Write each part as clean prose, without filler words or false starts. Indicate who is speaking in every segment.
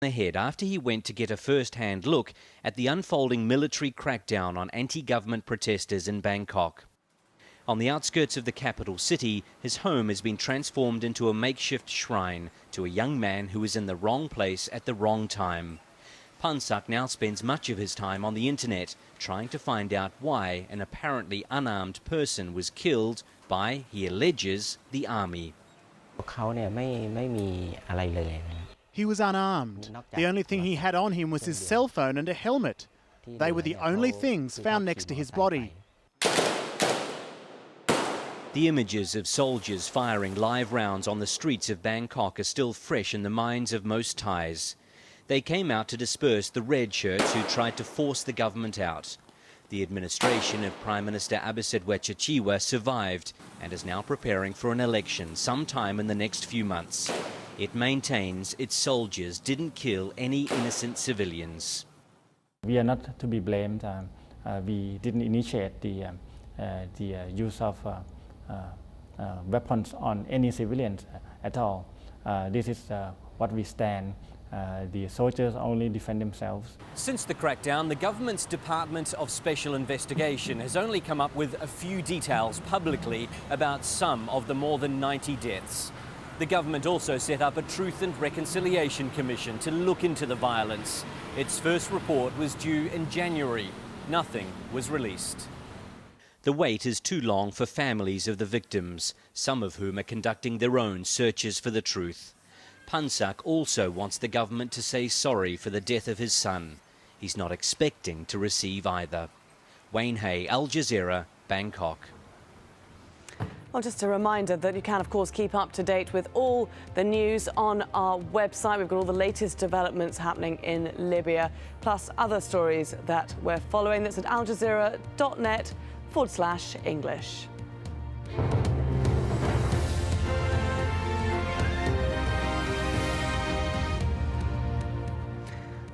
Speaker 1: ahead after he went to get a first-hand look at the unfolding military crackdown on anti-government protesters in Bangkok. On the outskirts of the capital city, his home has been transformed into a makeshift shrine to a young man who was in the wrong place at the wrong time. Pansak now spends much of his time on the internet trying to find out why an apparently unarmed person was killed by, he alleges, the army.
Speaker 2: He was unarmed. The only thing he had on him was his cell phone and a helmet. They were the only things found next to his body.
Speaker 1: The images of soldiers firing live rounds on the streets of Bangkok are still fresh in the minds of most Thais. They came out to disperse the red shirts who tried to force the government out. The administration of Prime Minister Abhisit survived and is now preparing for an election sometime in the next few months. It maintains its soldiers didn't kill any innocent civilians.
Speaker 3: We are not to be blamed. We didn't initiate the use of weapons on any civilians at all. This is what we stand. The soldiers only defend themselves.
Speaker 1: Since the crackdown, the government's Department of Special Investigation has only come up with a few details publicly about some of the more than 90 deaths. The government also set up a Truth and Reconciliation Commission to look into the violence. Its first report was due in January. Nothing was released. The wait is too long for families of the victims, some of whom are conducting their own searches for the truth. Pansak also wants the government to say sorry for the death of his son. He's not expecting to receive either. Wayne Hay, AlJazeera, Bangkok.
Speaker 4: Well, just a reminder that you can, of course, keep up to date with all the news on our website. We've got all the latest developments happening in Libya, plus other stories that we're following. That's at aljazeera.net/English.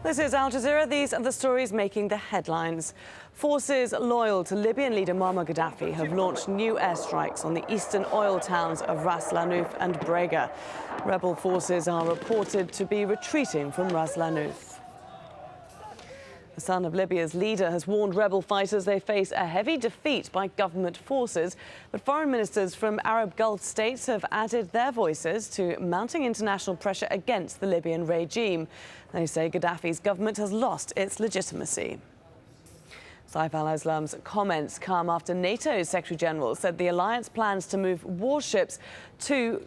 Speaker 4: This is Al Jazeera. These are the stories making the headlines. Forces loyal to Libyan leader Muammar Gaddafi have launched new airstrikes on the eastern oil towns of Ras Lanuf and Brega. Rebel forces are reported to be retreating from Ras Lanuf. The son of Libya's leader has warned rebel fighters they face a heavy defeat by government forces. But foreign ministers from Arab Gulf states have added their voices to mounting international pressure against the Libyan regime. They say Gaddafi's government has lost its legitimacy. Saif al-Islam's comments come after NATO's Secretary-General said the alliance plans to move warships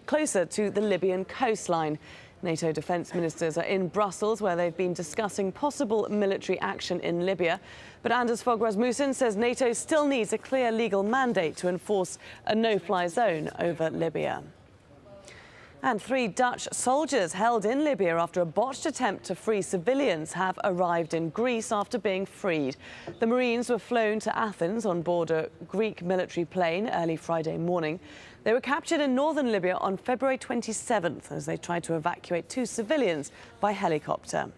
Speaker 4: closer to the Libyan coastline. NATO defence ministers are in Brussels, where they've been discussing possible military action in Libya. But Anders Fogh Rasmussen says NATO still needs a clear legal mandate to enforce a no-fly zone over Libya. And 3 Dutch soldiers held in Libya after a botched attempt to free civilians have arrived in Greece after being freed. The Marines were flown to Athens on board a Greek military plane early Friday morning. They were captured in northern Libya on February 27th as they tried to evacuate 2 civilians by helicopter.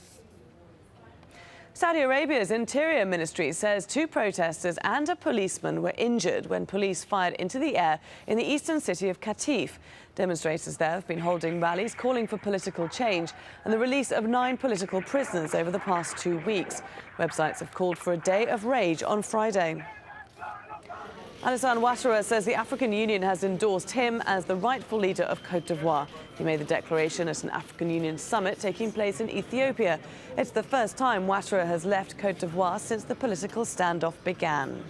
Speaker 4: Saudi Arabia's Interior Ministry says 2 protesters and a policeman were injured when police fired into the air in the eastern city of Qatif. Demonstrators there have been holding rallies calling for political change and the release of 9 political prisoners over the past 2 weeks. Websites have called for a day of rage on Friday. Alassane Ouattara says the African Union has endorsed him as the rightful leader of Côte d'Ivoire. He made the declaration at an African Union summit taking place in Ethiopia. It's the first time Ouattara has left Côte d'Ivoire since the political standoff began.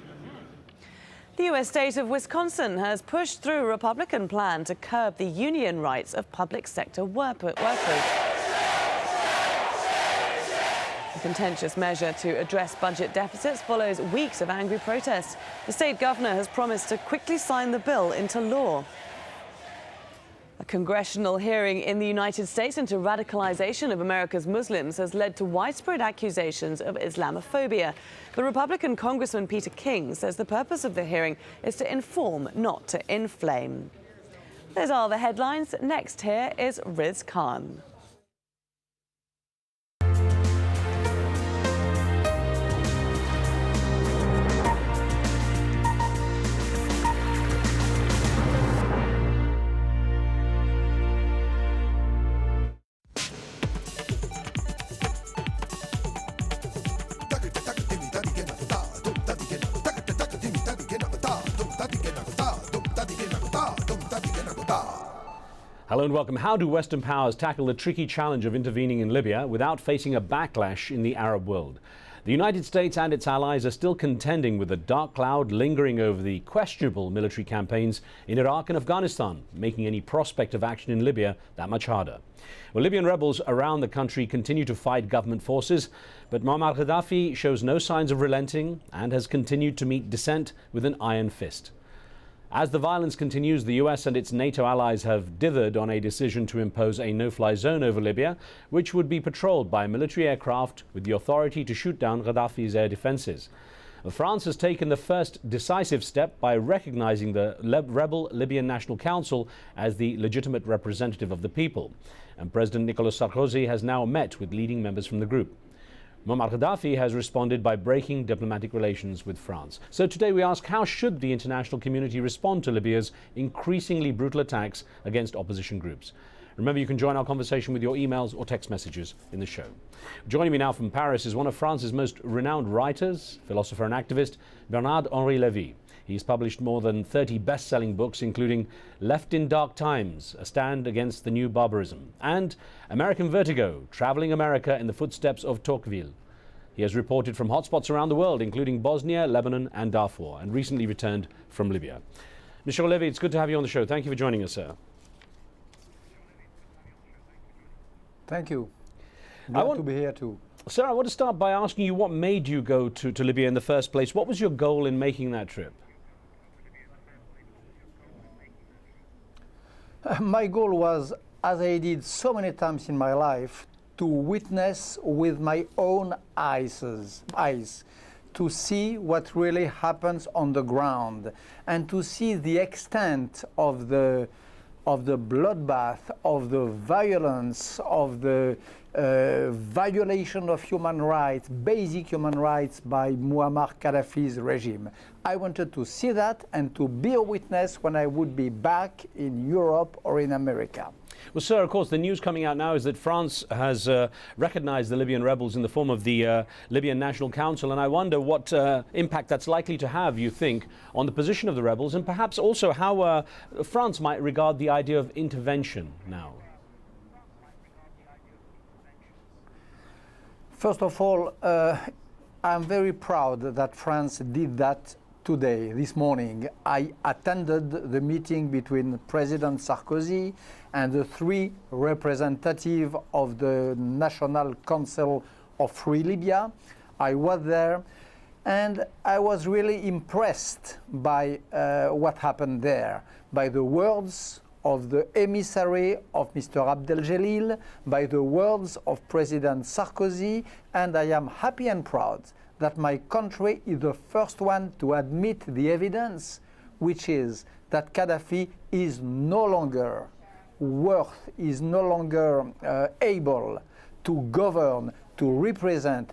Speaker 4: The U.S. state of Wisconsin has pushed through a Republican plan to curb the union rights of public sector workers. The contentious measure to address budget deficits follows weeks of angry protests. The state governor has promised to quickly sign the bill into law. A congressional hearing in the United States into radicalization of America's Muslims has led to widespread accusations of Islamophobia. The Republican Congressman Peter King says the purpose of the hearing is to inform, not to inflame. Those are the headlines. Next here is Riz Khan.
Speaker 5: Hello and welcome. How do Western powers tackle the tricky challenge of intervening in Libya without facing a backlash in the Arab world? The United States and its allies are still contending with a dark cloud lingering over the questionable military campaigns in Iraq and Afghanistan, making any prospect of action in Libya that much harder. Well, Libyan rebels around the country continue to fight government forces, but Muammar Gaddafi shows no signs of relenting and has continued to meet dissent with an iron fist. As the violence continues, the US and its NATO allies have dithered on a decision to impose a no-fly zone over Libya, which would be patrolled by military aircraft with the authority to shoot down Gaddafi's air defenses. France has taken the first decisive step by recognizing the rebel Libyan National Council as the legitimate representative of the people. And President Nicolas Sarkozy has now met with leading members from the group. Muammar Gaddafi has responded by breaking diplomatic relations with France. So today we ask, how should the international community respond to Libya's increasingly brutal attacks against opposition groups? Remember, you can join our conversation with your emails or text messages in the show. Joining me now from Paris is one of France's most renowned writers, philosopher and activist, Bernard-Henri Lévy. He's published more than 30 best-selling books, including Left in Dark Times, A Stand Against the New Barbarism, and American Vertigo, Traveling America in the Footsteps of Tocqueville. He has reported from hotspots around the world, including Bosnia, Lebanon and Darfur, and recently returned from Libya. Monsieur Lévy, it's good to have you on the show. Thank you for joining us, sir.
Speaker 6: Thank you. Glad to be here too.
Speaker 5: Sir, I want to start by asking you what made you go to Libya in the first place. What was your goal in making that trip?
Speaker 6: My goal was, as I did so many times in my life, to witness with my own eyes, to see what really happens on the ground, and to see the extent of the bloodbath, of the violence, of the violation of human rights, basic human rights by Muammar Gaddafi's regime. I wanted to see that and to be a witness when I would be back in Europe or in America.
Speaker 5: Well, sir, of course, the news coming out now is that France has recognized the Libyan rebels in the form of the Libyan National Council, and I wonder what impact that's likely to have, you think, on the position of the rebels, and perhaps also how France might regard the idea of intervention now.
Speaker 6: First of all, I'm very proud that France did that today, this morning. I attended the meeting between President Sarkozy and the three representatives of the National Council of Free Libya. I was there and I was really impressed by what happened there, by the words of the emissary of Mr. Abdel-Jalil, by the words of President Sarkozy, and I am happy and proud that my country is the first one to admit the evidence, which is that Gaddafi is no longer able to govern, to represent